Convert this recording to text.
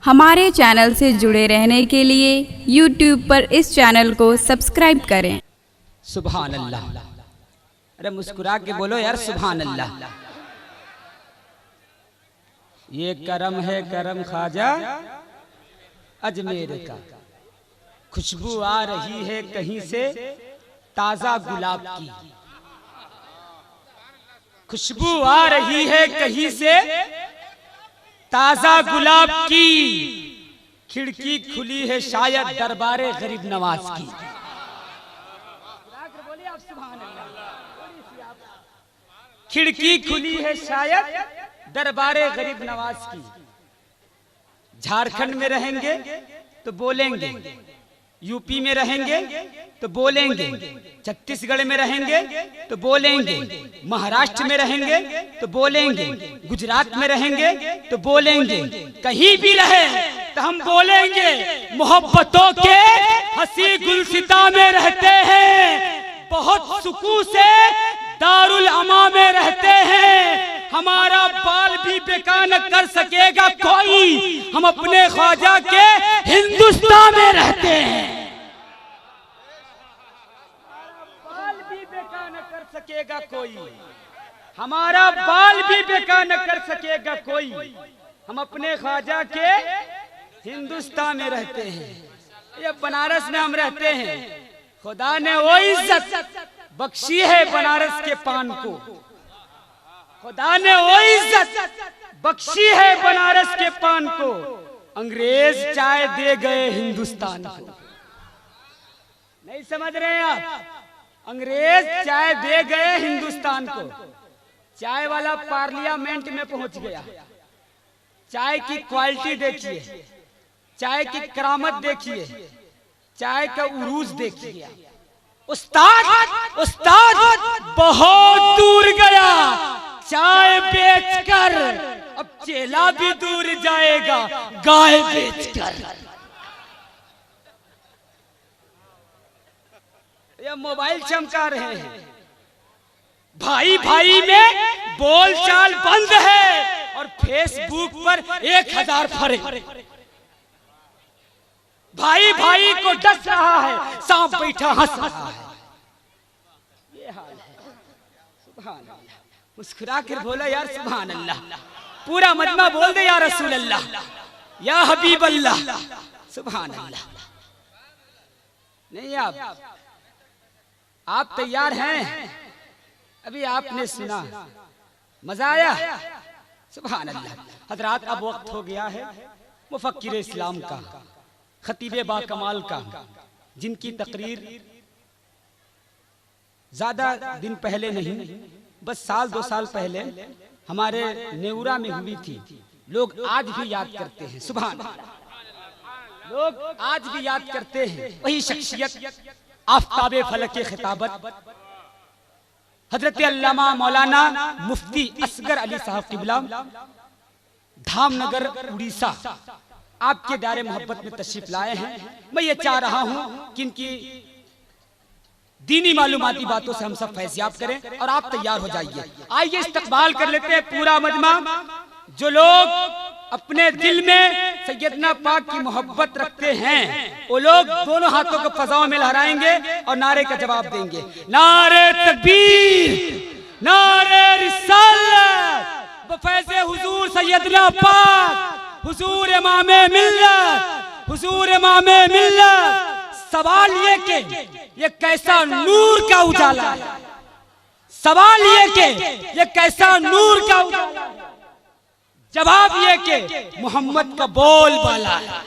हमारे चैनल से जुड़े रहने के लिए YouTube पर इस चैनल को सब्सक्राइब करें। सुभान अल्लाह। अरे मुस्कुरा के बोलो यार सुभान अल्लाह। ये करम है करम ख्वाजा अजमेर का, खुशबू आ रही है कहीं से ताजा गुलाब की, खुशबू आ रही है कहीं से ताजा गुलाब की, खिड़की खुली है शायद दरबारे गरीब नवाज की। खिड़की खुली है शायद दरबारे गरीब नवाज की। झारखंड में रहेंगे तो बोलेंगे, यूपी में रहेंगे तो बोलेंगे, छत्तीसगढ़ में रहेंगे तो बोलेंगे, महाराष्ट्र में रहेंगे तो बोलेंगे, गुजरात में रहेंगे तो बोलेंगे, कहीं भी रहे तो हम बोलेंगे। मोहब्बतों के हंसी गुलसिता में रहते हैं, बहुत सुकून से दारुल अमा में रहते हैं। हमारा बाल भी बेकार न कर सकेगा कोई, हम अपने ख्वाजा के हिंदुस्तान में रहते हैं। बाल भी बेकार न कर सकेगा कोई, हमारा बाल भी बेकार न कर सकेगा कोई, हम अपने ख्वाजा के हिंदुस्तान में रहते हैं। ये बनारस में हम रहते हैं, खुदा ने वो इज्जत बख्शी है बनारस के पान को, खुदा ने वो इज्जत बख्शी है बनारस के पान को। अंग्रेज चाय दे गए हिंदुस्तान को। नहीं समझ रहे हैं आप? अंग्रेज चाय दे गए हिंदुस्तान को। चाय वाला पार्लियामेंट में पहुंच गया। चाय की क्वालिटी देखिए, चाय की करामत देखिए, चाय का उरूज देखिए। उस्ताद उस्ताद बहुत दूर गया चाय बेचकर, अब चेला भी दूर जाएगा गाय बेचकर। ये मोबाइल चमका रहे हैं, भाई भाई में बोलचाल बंद है और फेसबुक पर 1000 फर्क। भाई भाई को डस रहा है, सांप बैठा हंस रहा है। ये हाल है। सुभान अल्लाह। मुस्कुरा कर बोला यार सुभान अल्लाह। पूरा मजमा बोल दे या रसूल अल्लाह, या हबीब अल्लाह, सुभान अल्लाह। नहीं आप तैयार हैं? अभी आपने सुना, मजा आया? सुभान अल्लाह। हजरात अब वक्त हो गया है मुफक्किर इस्लाम का, खतीबे बाकमाल का, जिनकी तकरीर ज्यादा दिन पहले नहीं, बस साल 2 साल पहले हमारे नेउरा में हुई थी। लोग आज भी याद करते हैं। सुभान अल्लाह। लोग आज भी याद करते हैं। वही शख्सियत आफताबे फलक के खिताबत हजरत अल्लामा मौलाना मुफ्ती असगर अली साहब किबला, धामनगर उड़ीसा, आपके दायरे मोहब्बत में तशरीफ लाए हैं। मैं ये चाह रहा हूं कि इनकी दीनी मालूमाती बातों से हम सब फैज़याब करें और आप तैयार हो जाइए। आइए इस्तकबाल कर लेते हैं पूरा मजमा। जो लोग अपने दिल में सैयदना पाक की मोहब्बत रखते हैं, वो लोग दोनों हाथों को फजाओं में लहराएंगे और नारे का जवाब देंगे। नारे तकबीर, नारे रिसालत, बफैज़े हुजूर सैयदना पाक, हुजूर इमामे मिल्लत, हुजूर इमामे मिल्लत। सवाल ये के ये कैसा नूर का उजाला है, सवाल ये के ये कैसा नूर का उजाला है, जवाब ये के मोहम्मद का बोल बाला है।